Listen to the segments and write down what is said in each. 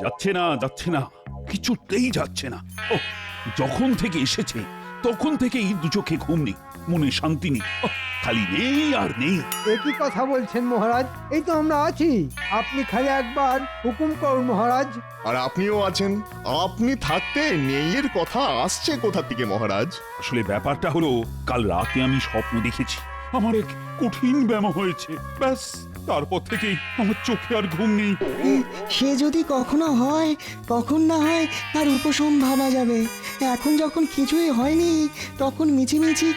যাচ্ছে না, যাচ্ছে না, কিছুতেই যাচ্ছে না। ও, যখন থেকে এসেছে তখন থেকেই দু চোখে ঘুম নেই, মনে শান্তি নেই, খালি নেই আর নেই। একই কথা বলছেন মহারাজ, এই তো আমরা আছি। আপনি খালি একবার হুকুম করুন মহারাজ। আর আপনিও আছেন, আপনি থাকতে নেইয়ের কথা আসছে কোথা থেকে মহারাজ? আসলে ব্যাপারটা হলো, কাল রাতে আমি স্বপ্ন দেখেছি আমার এক কঠিন ব্যামো হয়েছে। ব্যাস তারপর থেকেই আমার চোখে আর ঘুম নেই। সে যদি কখনো হয়, কখন না হয় তার উপশম ভাবা যাবে। এখন যখন কিছুই হয়নি, তখন মিছিমিছি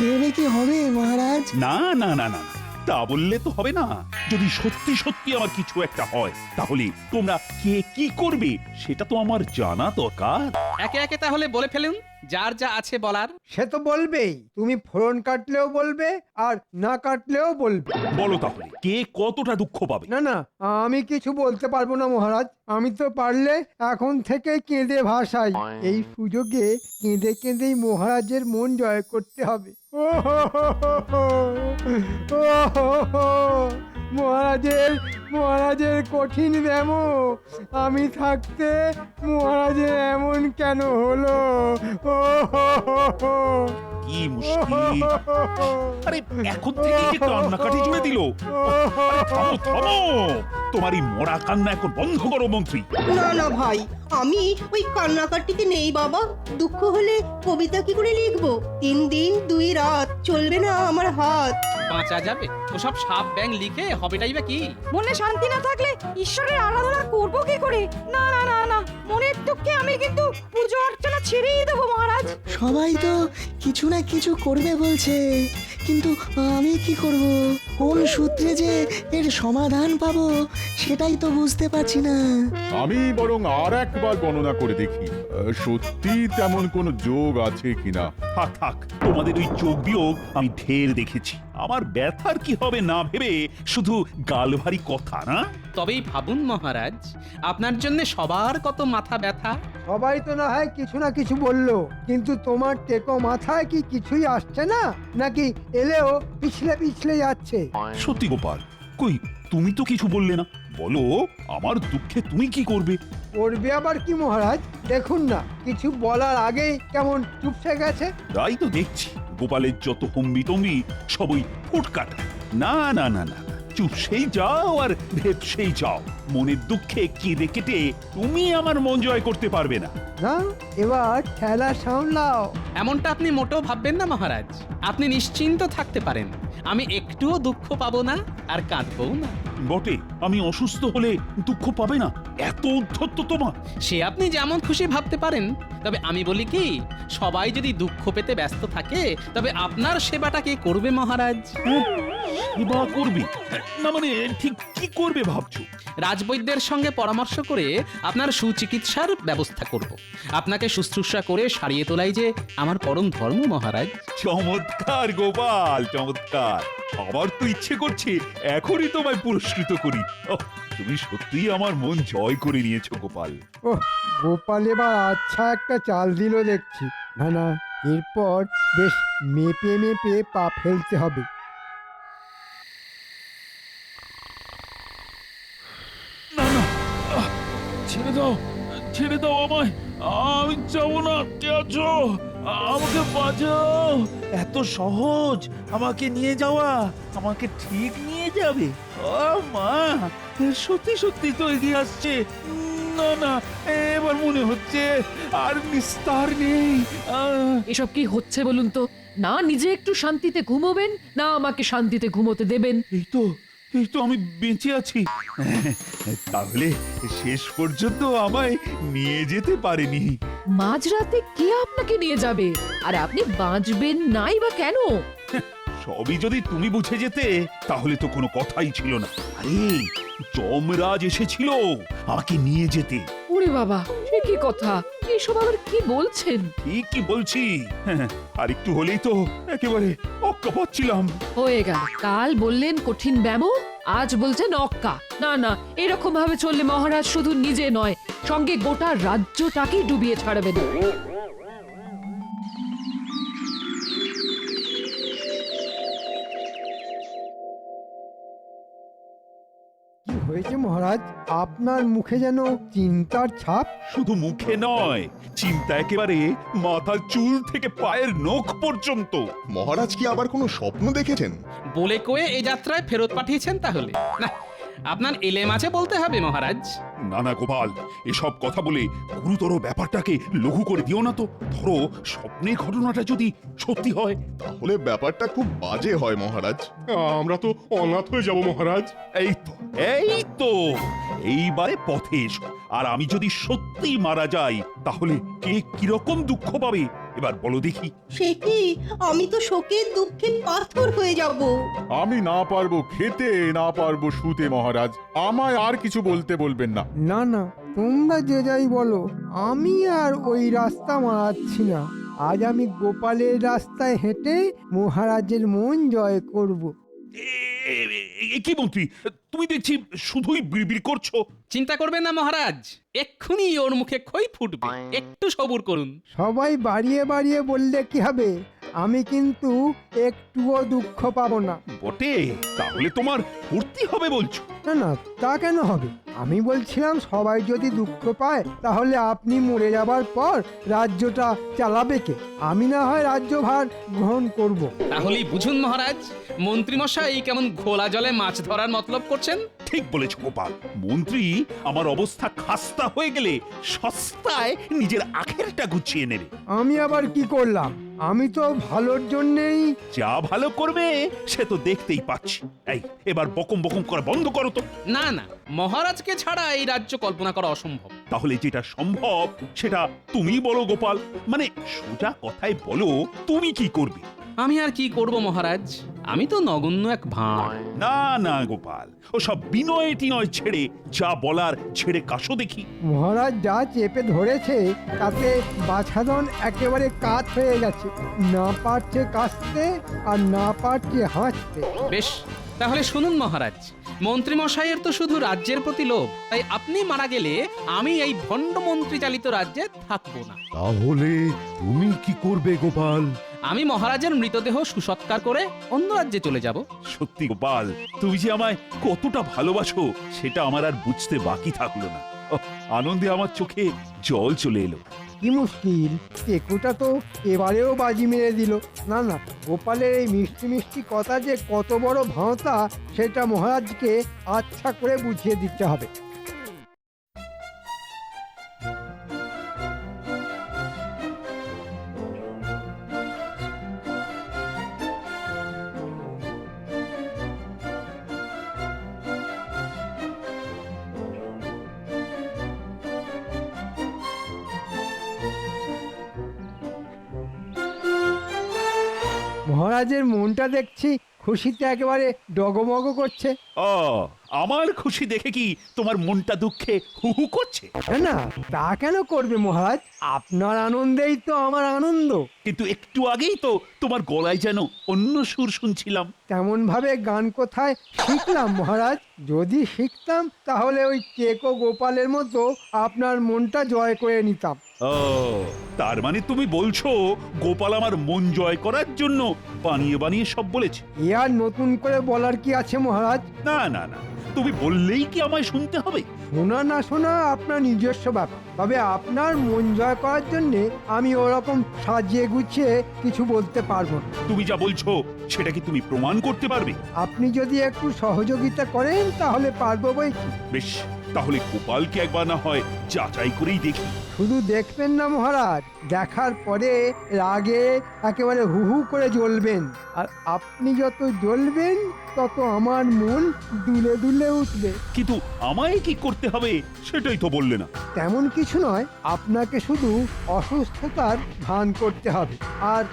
ভেবে কি হবে মহারাজ? না না না না না, তা বললে তো হবে না। যদি সত্যি সত্যি আমার কিছু একটা হয়, তাহলে তোমরা কে কি করবে সেটা তো আমার জানা দরকার। একে একে তাহলে বলে ফেলুন যার যা আছে বলার। সে তো বলবেই, তুমি ফোড়ন কাটলেও বলবে আর না কাটলেও বলবে। বলো তাহলে, কে কতটা দুঃখ পাবে? না না, আমি কিছু বলতে পারবো না মহারাজ। আমি তো পারলে এখন থেকে কেঁদে ভাসাই। এই সুযোগে কেঁদে কেঁদেই মহারাজের মন জয় করতে হবে। ও হো হো হো হো। ও হো হো। মহারাজের মহারাজের কঠিন ব্যামো, আমি থাকতে মহারাজের এমন কেন হলো? ও হো হো হো। কি মুশকিল! আরে এখন থেকে যে কান্নাকাটি জুড়ে দিল। আরে থামো থামো, তোমার এই মরা কান্না এখন বন্ধ করো মন্ত্রী। না না ভাই, আমি ওই কান্নাকাটিতে নেই বাবা। দুঃখ হলে কবিতা কি করে লিখবো? 3 দিন 2 রাত চলবে না আমার হাত। বাঁচা যাবে ওসব সাপ ব্যাং লিখে হবেটাই বা কি? মনে শান্তি না থাকলে ঈশ্বরের আরাধনা করব কি করে? না না না না, মনের দুঃখে আমি কিন্তু পুজো অর্চনা ছেড়েই দেবো মহারাজ। সবাই তো কিছু না কিছু করবে বলছে, কিন্তু আমি কি করব? কোন সূত্রে যে এর সমাধান পাবো সেটাই তো বুঝতে পারছি না। আমি বরং আর একবার গণনা করে দেখি সত্যি তেমন কোনো যোগ আছে কিনা। থাক থাক, তোমাদের ওই যোগ বিয়োগ আমি ঢের দেখেছি। আমার ব্যথার কি হবে না ভেবে শুধু গাল ভারী কথা না। তবেই ভাবুন মহারাজ, আপনার জন্য সবার কত মাথা ব্যথা। সবাই তো না হয় কিছু না কিছু বললো, কিন্তু তোমার টেকো মাথায় কি কিছুই আসছে না, নাকি এলেও পিছলে পিছলে যাচ্ছে? সত্যি গোপাল, কই তুমি তো কিছু বললে না। বলো, আমার দুঃখে তুমি কি করবে? করবে আবার কি মহারাজ? দেখুন না, কিছু বলার আগেই কেমন চুপসে গেছে। তাই তো দেখছি, গোপালের যত হম্বি তম্বি সবই ফুটকাটা। না না না না, চুপসেই যাও আর ভেপসেই যাও। মনের দুঃখে কেঁদে কেটে তুমি আমার মন জয় করতে পারবে না। না, এবার খেলা সামলাও। এমনটা আপনি মোটেও ভাববেন না মহারাজ। আপনি নিশ্চিন্ত থাকতে পারেন, আমি একটুও দুঃখ পাবো না আর কাঁদবও না। বটে, আমি অসুস্থ হলে দুঃখ পাবে না, এত উদ্ধত্ত তোমার। সে আপনি যেমন খুশি ভাবতে পারেন, তবে আমি বলি কি, সবাই যদি দুঃখ পেতে ব্যস্ত থাকে তবে আপনার সেবাটা কে করবে মহারাজ? সেবা করবে না মানে ঠিক কি করবে ভাবছো? রাজবৈদ্যের সঙ্গে পরামর্শ করে আপনার সুচিকিৎসার ব্যবস্থা করব। আপনাকে শুশ্রূষা করে সারিয়ে তোলাই যে আমার পরম ধর্ম মহারাজ। চমৎকার গোপাল, চমৎকার। আমার তো ইচ্ছে করছে এখনই তোমায় পুরস্কৃত করি। ওহ, তুমি সত্যিই আমার মন জয় করে নিয়েছো গোপাল। ওহ, গোপাল এবার আচ্ছা একটা চাল দিল দেখছি। না না, এরপর বেশ মেপে মেপে পা ফেলতে হবে। না না, ছেড়ে দাও, ছেড়ে দাও আমায়, আমি যাবো না। কে আছো? আমাকে বাঁচাও। এত সহজ আমাকে নিয়ে যাওয়া? আমাকে ঠিক নিয়ে যাবে? ও মা, সত্যি সত্যি তো এগিয়ে আসছে। না না, এবার মনে হচ্ছে আর নিস্তার নেই। এসব কি হচ্ছে বলুন তো? না নিজে একটু শান্তিতে ঘুমোবেন, না আমাকে শান্তিতে ঘুমোতে দেবেন। এই তো আমি বেঁচে আছি। তাহলে শেষ পর্যন্ত আমায় নিয়ে যেতে পারেনি। মাঝরাতে কে আপনাকে নিয়ে যাবে? আর আপনি বাঁচবেন নাই বা কেন? সবই যদি তুমি বুঝে যেতে তাহলে তো কোনো কথাই ছিল না। আরে যমরাজ এসেছিল আমাকে নিয়ে যেতে। ওরে বাবা, সে কি কথা? এসব আবার কি বলছেন? ঠিক কি বলছি? আর একটু হলেই তো একেবারে অক্কা পাচ্ছিলাম। হয়ে গেল। কাল বললেন কঠিন ব্যামো, আজ বলছেন অক্কা। না না, এরকম ভাবে চললে মহারাজ শুধু নিজে নয়, সঙ্গে গোটা রাজ্যটাকেই ডুবিয়ে ছাড়বেন। কি হয়েছে হয়েছে মহারাজ? আপনার মুখে যেন চিন্তার ছাপ। শুধু মুখে নয়, চিন্তা একেবারে মাথার চুল থেকে পায়ের নখ পর্যন্ত। মহারাজ কি আবার কোনো স্বপ্ন দেখেছেন? বলে কয়ে এই যাত্রায় ফেরত পাঠিয়েছেন তাহলে? না, আপনার এলেম আছে বলতে হবে মহারাজ। না না গোপাল, এসব কথা বলে গুরুতর ব্যাপারটাকে লঘু করে দিও না তো। ধরো স্বপ্নের ঘটনাটা যদি সত্যি হয়, তাহলে ব্যাপারটা খুব বাজে হয় মহারাজ। আমরা তো অনাথ হয়ে যাব মহারাজ। এই তো এইবারে পথে এসো। আর আমি যদি সত্যি মারা যাই তাহলে কে কিরকম দুঃখ পাবে এবার বলো দেখি। সে কি, আমি তো শোকের দুঃখে পাথর হয়ে যাব। আমি না পারবো খেতে, না পারবো শুতে মহারাজ। আমায় আর কিছু বলতে বলবেন না। না না, তোমরা যে যাই বলো, আমি আর ওই রাস্তা মারাচ্ছি না। আজ আমি গোপালের রাস্তায় হেঁটে মহারাজের মন জয় করব। কি মন্ত্রী, তুমি দেখছি শুধুই বিড়বিড় করছো। চিন্তা করবেন না মহারাজ, এক্ষুনি ওর মুখে খই ফুটবে, একটু সবুর করুন। সবাই বাড়িয়ে বাড়িয়ে বললে কি হবে? আমি কিন্তু একটুও দুঃখ পাবো না। বটে, তাহলে তোমার ফুর্তি হবে বলছো? না না, তা কেন হবে? আমি বলছিলাম সবাই যদি দুঃখ পায় তাহলে আপনি মরে যাবার পর রাজ্যটা চালাবে কে? আমি না হয় রাজ্যভার গ্রহণ করব। তাহলেই বুঝুন মহারাজ, মন্ত্রীমশাই কেমন ঘোলা জলে মাছ ধরার মতলব করছেন। ঠিক বলেছ গোপাল। মন্ত্রী আমার অবস্থা খাস্তা হয়ে গেলে সস্তায় নিজের আখেরটা গুছিয়ে নেবে। আমি আবার কি করলাম? আমি তো ভালোর জন্যেই। যা ভালো করবে সে তো দেখতেই পাচ্ছি। এই এবার বকম বকম করা বন্ধ করো তো। না না, মহারাজকে ছাড়া এই রাজ্য কল্পনা করা অসম্ভব। তাহলে যেটা সম্ভব সেটা তুমি বলো গোপাল। মানে সোজা কথায় বলো, তুমি কি করবে? আমি আর কি করব মহারাজ, আমি তো নগণ্য এক ভাঁড়। না না গোপাল, ও সব বিনয় টিনয় ছেড়ে যা বলার ছেড়ে কাশো দেখি। মহারাজ যা চেপে ধরেছে তাতে বাছাধন একেবারে কাত হয়ে গেছে। না পারছে কাশতে আর না পারছে হাসতে। বেশ, তাহলে শুনুন মহারাজ, মন্ত্রীমশাইয়ের তো শুধু রাজ্যের প্রতি লোভ, তাই আপনি মারা গেলে আমি এই ভণ্ড মন্ত্রী চালিত রাজ্যে থাকবো না। তাহলে তুমি কি করবে গোপাল? আমি মহারাজের মৃতদেহ সুসৎকার করে অন্য রাজ্যে চলে যাব। সত্যি গোপাল, তুমি যে আমায় কতটা ভালোবাসো সেটা আমার আর বুঝতে বাকি থাকলো না। আনন্দে আমার চোখে জল চলে এলো। কি মুশকিল, টেকুটা তো এবারেও বাজি মেরে দিল। না না, গোপালের এই মিষ্টি মিষ্টি কথা যে কত বড় ভাঁওতা সেটা মহারাজকে আচ্ছা করে বুঝিয়ে দিতে হবে। মহারাজের মনটা দেখছি খুশিতে একেবারে ডগমগ করছে। ও, আমার খুশি দেখে কি তোমার মনটা দুঃখে হু হু করছে? না না, তা কেন করবে মহারাজ? আপনার আনন্দেই তো আমার আনন্দ। কিন্তু একটু আগেই তো তোমার গলায় যেন অন্য সুর শুনছিলাম। তেমন ভাবে গান কোথায় শিখলাম মহারাজ? যদি শিখতাম তাহলে ওই কেকো গোপালের মতো আপনার মনটা জয় করে নিতাম। ও, তার মানে তুমি বলছো গোপাল আমার মন জয় করার জন্য বানিয়ে বানিয়ে সব বলেছে? এ আর নতুন করে বলার কি আছে মহারাজ? না না না, তুমি বললেই কি আমায় শুনতে হবে? শোনা না শোনা আপনার নিজস্ব ব্যাপার, তবে আপনার মন জয় করার জন্য আমি ওরকম সাজিয়ে গুছিয়ে কিছু বলতে পারবো না। তুমি যা বলছো সেটা কি তুমি প্রমাণ করতে পারবে? আপনি যদি একটু সহযোগিতা করেন তাহলে পারবো বই কি। বেশ, তাহলে গোপালকে একবার না হয় যাচাই করেই দেখি। শুধু দেখবেন না মহারাজ, দেখার পরে রাগে একেবারে হু হু করে জ্বলবেন। আর আপনি যত জ্বলবেন তত আমার মন দুলে দুলে উঠবে। কিন্তু আমায় কি করতে হবে সেটাই তো বললে না। তেমন কিছু নয়, আপনাকে শুধু অসুস্থতার ভান করতে হবে। আর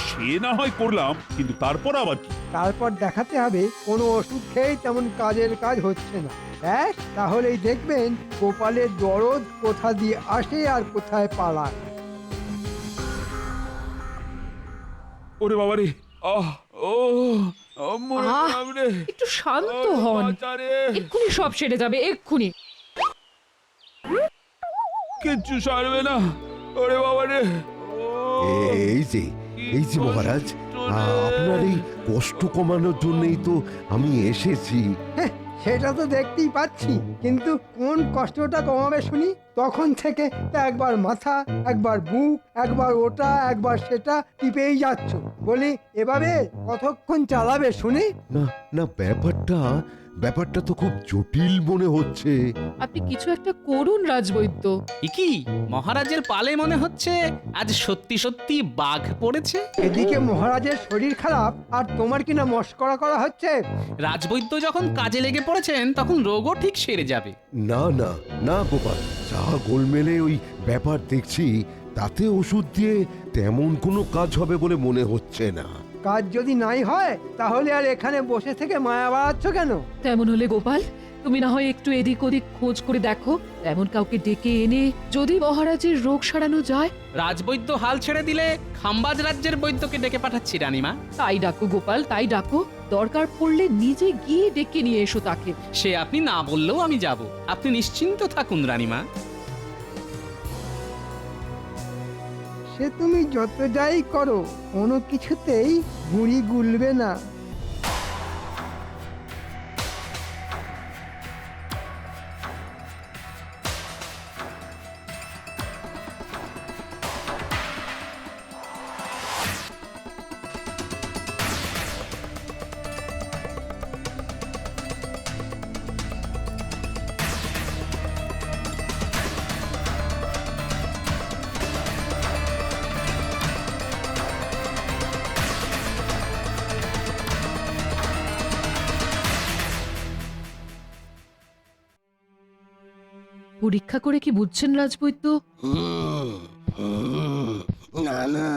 সে না হয় করলাম, কিন্তু তারপর আবার কি? তারপর দেখাতে হবে কোনো ওষুধ খেয়েই তেমন কাজের কাজ হচ্ছে না। ব্যাস, তাহলেই দেখবেন গোপালের দরদ কোথা দিয়ে আসে আর কোথায় পালায়। ওরে বাবা রে, একটু শান্ত হন, এক্ষুনি সব সেরে যাবে, এক্ষুনি। কিচ্ছু সারবে না। ওরে বাবা রে। এই যে মহারাজ, আপনার এই কষ্ট কমানোর জন্যই তো আমি এসেছি। সেটা তো দেখতেই পাচ্ছি, কিন্তু কোন কষ্টটা কমাবে শুনি? তখন থেকে একবার মাথা, একবার বুক, একবার ওটা, একবার সেটা টিপেই যাচ্ছ। বলি এভাবে কতক্ষণ চালাবে শুনি? না না, ব্যাপারটা তো খুব জটিল মনে হচ্ছে। আপনি কিছু একটা করুন রাজবৈদ্য। কি মহারাজের পালে মনে হচ্ছে আজ সত্যি সত্যি বাঘ পড়েছে। এদিকে মহারাজের শরীর খারাপ আর তোমার কিনা মস্করা করা হচ্ছে। রাজবৈদ্য যখন কাজে লেগে পড়েছেন তখন রোগও ঠিক সেরে যাবে। না না না গোপাল, যা গোলমেলে ওই ব্যাপার দেখছি, তাতে ওষুধ দিয়ে তেমন কোনো কাজ হবে বলে মনে হচ্ছে না। কাজ যদি নাই হয় তাহলে আর এখানে বসে থেকে মায়া বাড়াচ্ছ কেন? তেমন হলে গোপাল, তুমি না হয় একটু এদিক ওদিক খোঁজ করে দেখো, এমন কাউকে ডেকে এনে যদি মহারাজের রোগ সারানো যায়। রাজবৈদ্য হাল ছেড়ে দিলে খাম্বাজ রাজ্যের বৈদ্যকে ডেকে পাঠাচ্ছি রানীমা। তাই ডাকো গোপাল, তাই ডাকো। দরকার পড়লে নিজে গিয়ে ডেকে নিয়ে এসো তাকে। সে আপনি না বললেও আমি যাব, আপনি নিশ্চিন্ত থাকুন রানীমা। সে তুমি যত যাই করো, কোনো কিছুতেই গুঁড়ি গুলবে না। পরীক্ষা করে কি বুঝছেন রাজবৈদ্য? না না,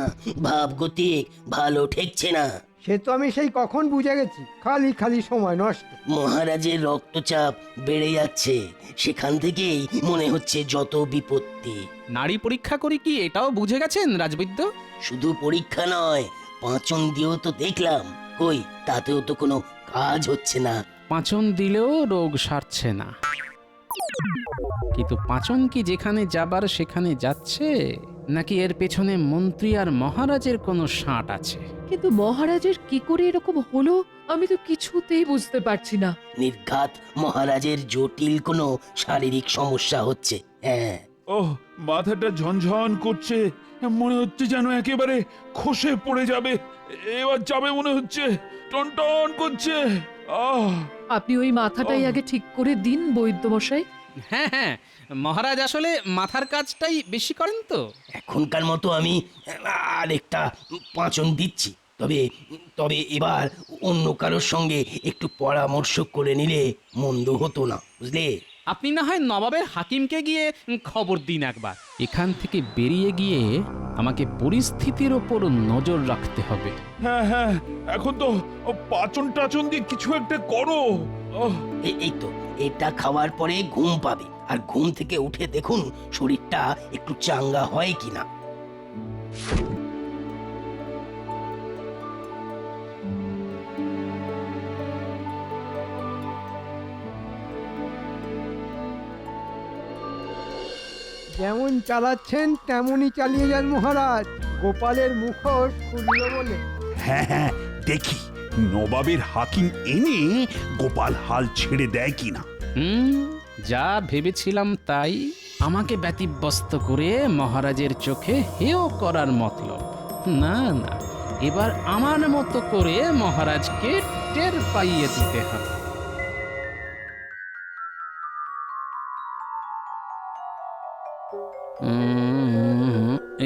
ভাবগতিক ভালো ঠেকছে না। সে তো আমি সেই কখন বুঝে গেছি, খালি খালি সময় নষ্ট। মহারাজের রক্তচাপ বেড়ে যাচ্ছে, সেখান থেকেই মনে হচ্ছে যত বিপত্তি। নারী পরীক্ষা করি কি এটাও বুঝে গেছেন রাজবৈদ্য? শুধু পরীক্ষা নয়, পাঁচন দিয়েও তো দেখলাম, কই তাতেও তো কোনো কাজ হচ্ছে না। পাঁচন দিলেও রোগ সারছে না, কিন্তু পাঁচন কি যেখানে যাবার সেখানে যাচ্ছে, নাকি এর পেছনে মন্ত্রী আর মহারাজের কোনো সাঁট আছে? কিন্তু মহারাজের কি করে এরকম হলো আমি তো কিছুতেই বুঝতে পারছি না। নির্ঘাত মহারাজের জটিল কোনো শারীরিক সমস্যা হচ্ছে। হ্যাঁ, ওহ, মাথাটা ঝনঝন করছে, মনে হচ্ছে যেন একেবারে খসে পড়ে যাবে। এবার যাবে মনে হচ্ছে, টনটন করছে। আপনি ওই মাথাটাই আগে ঠিক করে দিন বৈদ্য মশাই। হ্যাঁ হ্যাঁ, মহারাজ আসলে মাথার কাজটাই বেশি করেন তো। এখনকার মতো আমি আরেকটা পাঁচন দিচ্ছি, তবে তবে এবার অন্য কারোর সঙ্গে একটু পরামর্শ করে নিলে মন্দ হতো না, বুঝলে? আপনি না হয় নবাবের হাকিমকে গিয়ে খবর দিন একবার। এখান থেকে বেরিয়ে গিয়ে আমাকে পরিস্থিতির ওপর নজর রাখতে হবে। হ্যাঁ হ্যাঁ, এখন তো পাচন টাচন দিয়ে কিছু একটা করো। এই তো, এটা খাওয়ার পরে ঘুম পাবে, আর ঘুম থেকে উঠে দেখুন শরীরটা একটু চাঙ্গা হয় কিনা। যেমন চালাচ্ছেন তেমনই চালিয়ে যান মহারাজ। গোপালের মুখোশ খুলল বলে। হ্যাঁ হ্যাঁ, দেখি নবাবের হাকিম এনে গোপাল হাল ছেড়ে দেয় কিনা। যা ভেবেছিলাম তাই। আমাকে ব্যতিব্যস্ত করে মহারাজের চোখে হেয় করার মতলব। না না, এবার আমার মতো করে মহারাজকে টের পাইয়ে দিতে হবে।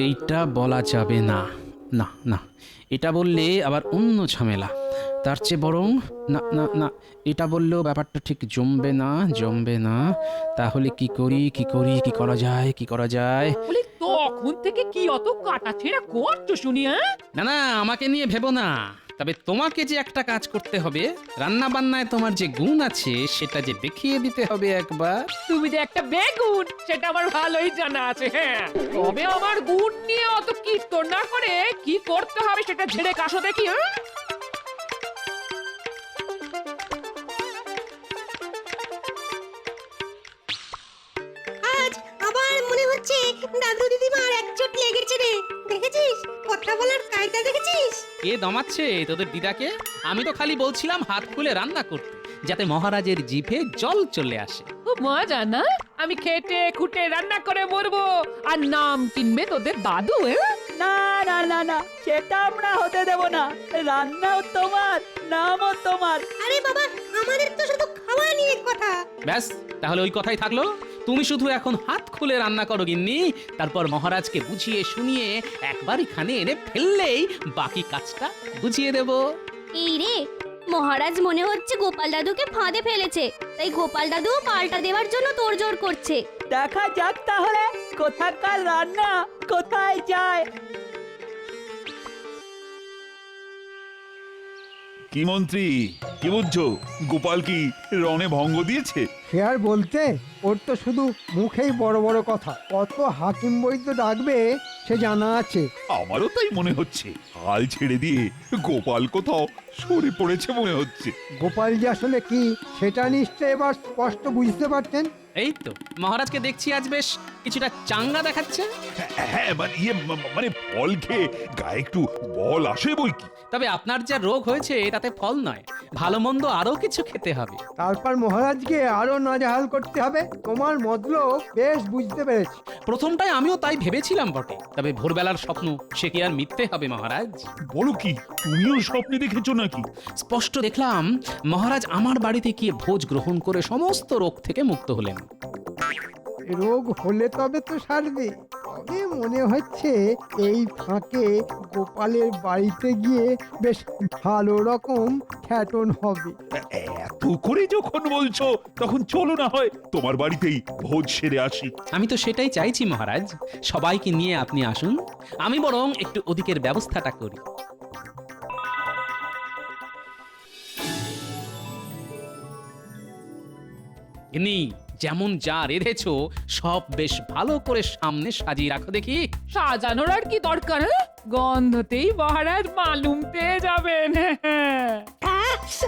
এইটা বলা যাবে না, না না, এটা বললে আবার অন্য ঝামেলা। তার চেয়ে বরং না না না, এটা বললেও ব্যাপারটা ঠিক জমবে না। তাহলে কি করা যায়? বলি তখন থেকে কি অত কাটাছেড়া করছো শুনি? না না, আমাকে নিয়ে ভেবো না। তবে তোমাকে যে একটা কাজ করতে হবে, রান্না বান্নায় তোমার যে গুণ আছে সেটা যে দেখিয়ে দিতে হবে একবার। তুমি যে একটা বেগুন সেটা আমার ভালোই জানা আছে। হ্যাঁ, তবে আমার গুণ নিয়ে অত কীর্তন না করে কি করতে হবে সেটা ঝেড়ে কাশো দেখি। আজ আবার মনে হচ্ছে দাদু দিদিমার একচোট লেগেছে রে। দেখেছিস কথা বলার কায়দা দেখেছিস? কে দমাচ্ছে তোদের দিদাকে? আমি তো খালি বলছিলাম হাত খুলে রান্না করতে। যাতে মহারাজের জিভে জল চলে আসে। খুব মজা না? আমি খেটে খুঁটে রান্না করে মরবো আর নাম কিনবে তোদের দাদু। না না না না, সেটা আমরা হতে দেব না। রান্নাও তোমার, নামও তোমার। আরে বাবা, আমাদের তো শুধু খাওয়া নিয়ে কথা। ব্যাস, তাহলে ওই কথাই থাকলো। তুমি শুধু এখন হাত খুলে রান্না করো গিন্নি, তারপর মহারাজকে বুঝিয়ে শুনিয়ে একবার এখানে এনে ফেললেই বাকি কাজটা বুঝিয়ে দেব। এই রে, মহারাজ মনে হচ্ছে গোপাল দাদুকে ফাঁদে ফেলেছে, তাই গোপাল দাদু পাল্টা দেওয়ার জন্য তোড়জোড় করছে। দেখা যাক তাহলে কোথাকার রান্না কোথায় যায়। কি মন্ত্রী, কি বুঝছো? গোপাল কি রণে ভঙ্গ দিয়েছে? সে আর বলতে, ওর তো শুধু মুখেই বড় বড় কথা। কত হাকিম বৈদ্য ডাকবে সে জানা আছে। আমারও তাই মনে হচ্ছে। হাল ছেড়ে দিয়ে গোপাল কোথাও সরে পড়েছে মনে হচ্ছে। গোপাল যে আসলে কি সেটা নিশ্চয় এবার স্পষ্ট বুঝতে পারতেন। এই তো মহারাজকে দেখছি আজ বেশ কিছুটা চাঙ্গা দেখাচ্ছে। হ্যাঁ, মানে ফল খেয়ে গায়ে একটু বল আসে বই কি। তবে আপনার যা রোগ হয়েছে তাতে ফল নয়, ভালো মন্দ আরো কিছু খেতে হবে। তারপর মহারাজকে আরো নাজেহাল করতে হবে। তোমার মতলব বেশ বুঝতে পেরেছি। প্রথমটায় আমিও তাই ভেবেছিলাম বটে, তবে ভোরবেলার স্বপ্ন সে কি আর মিথ্যে হবে মহারাজ? বলো কি, তুমিও স্বপ্নে দেখেছো নাকি? স্পষ্ট দেখলাম মহারাজ আমার বাড়িতে গিয়ে ভোজ গ্রহণ করে সমস্ত রোগ থেকে মুক্ত হলেন। রোগ হলে তবে তো সারবে। তবে মনে হচ্ছে এই ফাঁকে গোপালের বাড়িতে গিয়ে বেশ ভালো রকম খ্যাটন হবে। এত করে যখন বলছো তখন চলো না হয় তোমার বাড়িতেই ভোজ সেরে আসি। আমি তো সেটাই চাইছি মহারাজ, সবাইকে নিয়ে আপনি আসুন, আমি বরং একটু ওদিকের ব্যবস্থাটা করি। ইনি যেমন যা রেঁধেছো সব বেশ ভালো করে সামনে সাজিয়ে রাখো দেখি। সাজানোর আর কি দরকার? গন্ধতেই মহারাজ মালুম পেয়ে যাবেন।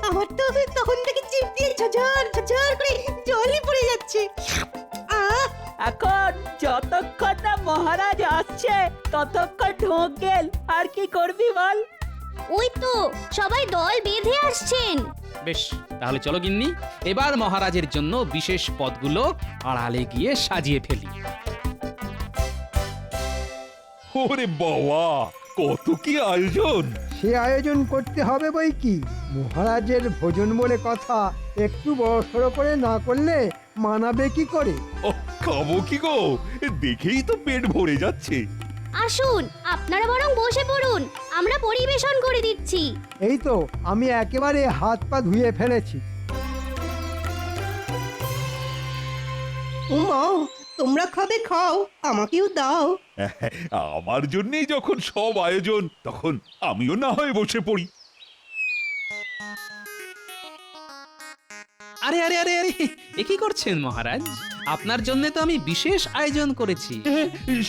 আমার তো তখন থেকে জিভ দিয়ে ঝরঝর ঝরঝর করে জলই পড়ে যাচ্ছে। এখন যতক্ষণ না মহারাজ আসছে ততক্ষণ ঢোক গেল। আর কি করবি বল? ওই তো সবাই দল বেঁধে আসছেন। বেশ, তাহলে চলো গিন্নি, এবার মহারাজের জন্য বিশেষ পদগুলো আড়ালে গিয়ে সাজিয়ে ফেলি। ওরে বাবা, কত কি আয়োজন! সে আয়োজন করতে হবে বই কি। মহারাজের ভোজন বলে কথা, একটু বড়সড় করে না করলে মানাবে কি করে? ও, খাবো কি গো? দেখেই তো পেট ভরে যাচ্ছে। আসুন, আপনারা বরং বসে পড়ুন, আমরা পরিবেশন করে দিচ্ছি। এই তো আমি একেবারে হাত পা ধুয়ে ফেলেছি। উমা, তোমরা খাবে খাও, আমাকেও দাও। আমার জন্যই যখন সব আয়োজন, তখন আমিও না হয় বসে পড়ি। আরে আরে আরে আরে, এ কি করছেন মহারাজ? আপনার জন্য তো আমি বিশেষ আয়োজন করেছি।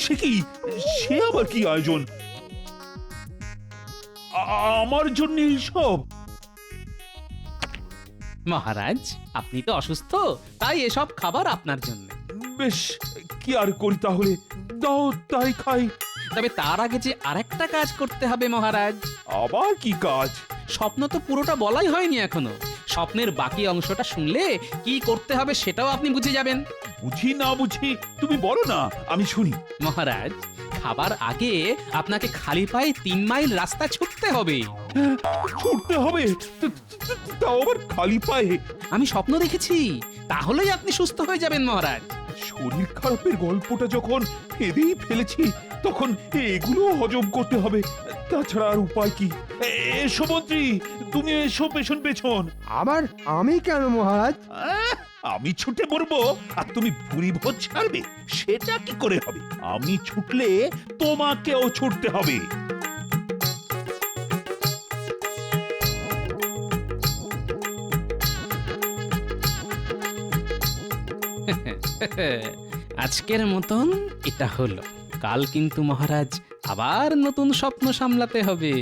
সে কি? সে আবার কি আয়োজন? আমার জন্য সব? মহারাজ, আপনি তো অসুস্থ, তাই এসব খাবার আপনার জন্য। বেশ, কি আর করি তাহলে, দাও তাই খাই। তবে তার আগে যে আরেকটা কাজ করতে হবে মহারাজ। আবার কি কাজ? স্বপ্ন তো পুরোটা বলাই হয়নি এখনো। স্বপ্নের বাকি অংশটা শুনলে কি করতে হবে সেটাও আপনি বুঝে যাবেন। বুঝি না বুঝি তুমি বলো না, আমি শুনি। মহারাজ, খাবার আগে আপনাকে খালি পায়ে 3 মাইল রাস্তা ছুটতে হবে। ছুটতে হবে? তাও আবার খালি পায়ে? আমি স্বপ্ন দেখেছি, তাহলেই আপনি সুস্থ হয়ে যাবেন মহারাজ। শরীর খারাপের গল্পটা যখন ফেঁদেই ফেলেছি, তখন এগুলো হজম করতে হবে। তাছাড়া আর উপায় কি? এসো মন্ত্রী, তুমি এসো পেছন পেছন। আবার আমি কেন মহারাজ? আমি ছুটে পড়বো আর তুমি ভুরি ভোজ ছাড়বে, সেটা কি করে হবে? আমি ছুটলে তোমাকেও ছুটতে হবে। আজকের মতন এটা হলো, কাল কিন্তু মহারাজ আবার নতুন স্বপ্ন সামলাতে হবে।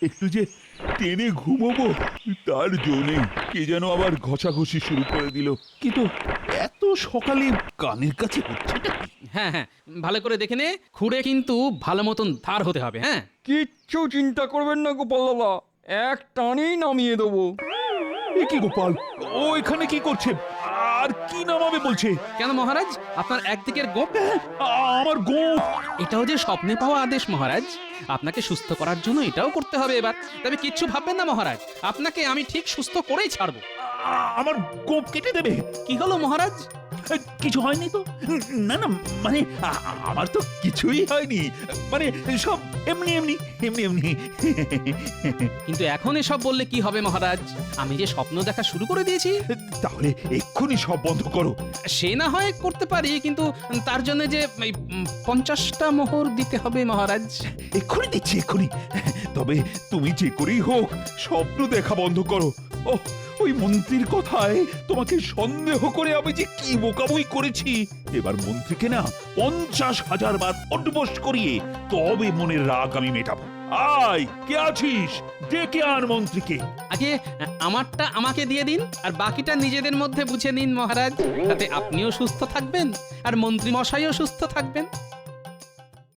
একটু যে টেনে ঘুমোবো তার জন্যে কে যেন আবার ঘষাঘষি শুরু করে দিল। কিন্তু এত সকালে কানের কাছে হচ্ছেটা কি? হ্যাঁ হ্যাঁ, ভালো করে দেখে নে, খুঁড়ে কিন্তু ভালো মতন ধার হতে হবে। হ্যাঁ, কিচ্ছু চিন্তা করবেন না গোপাল দাদা, এক টানেই নামিয়ে দেবো। এ কি গোপাল, ও এখানে কি করছে? আর কি নামাবে বলছে? কেন মহারাজ, আপনার একদিকের গোপ? আমার গোপ? এটাও যে স্বপ্নে পাওয়া আদেশ মহারাজ, আপনাকে সুস্থ করার জন্য এটাও করতে হবে এবার। তবে কিচ্ছু ভাববেন না মহারাজ, আপনাকে আমি ঠিক সুস্থ করেই ছাড়বো। আমার গোপ কেটে দেবে? কি হলো মহারাজ? কিছু হয়নি তো? না না, মানে আমার তো কিছুই হয়নি, মানে সব এমনি এমনি এমনি এমনি। কিন্তু এখন এসব বললে কি হবে মহারাজ, আমি যে স্বপ্ন দেখা শুরু করে দিয়েছি। তাহলে এক্ষুনি সব বন্ধ করো। সে না হয় করতে পারি, কিন্তু তার জন্য যে 50টা মোহর দিতে হবে মহারাজ। এক্ষুনি দিচ্ছি, এক্ষুনি। তবে তুমি যে করেই হোক স্বপ্ন দেখা বন্ধ করো। ও, ওই মন্ত্রীর কথায় তোমাকে সন্দেহ করে আমি যে কি বোকাবই করেছি। এবার মন্ত্রীকে না 50,000 বার অড্ডবস করিয়ে তবে মনের রাগ আমি মেটাবো। আয়, কে আছিস? ডেকে আন মন্ত্রীকে। আগে আমারটা আমাকে দিয়ে দিন, আর বাকিটা নিজেদের মধ্যে বুঝে নিন মহারাজ। তাতে আপনিও সুস্থ থাকবেন আর মন্ত্রী মশাইও সুস্থ থাকবেন।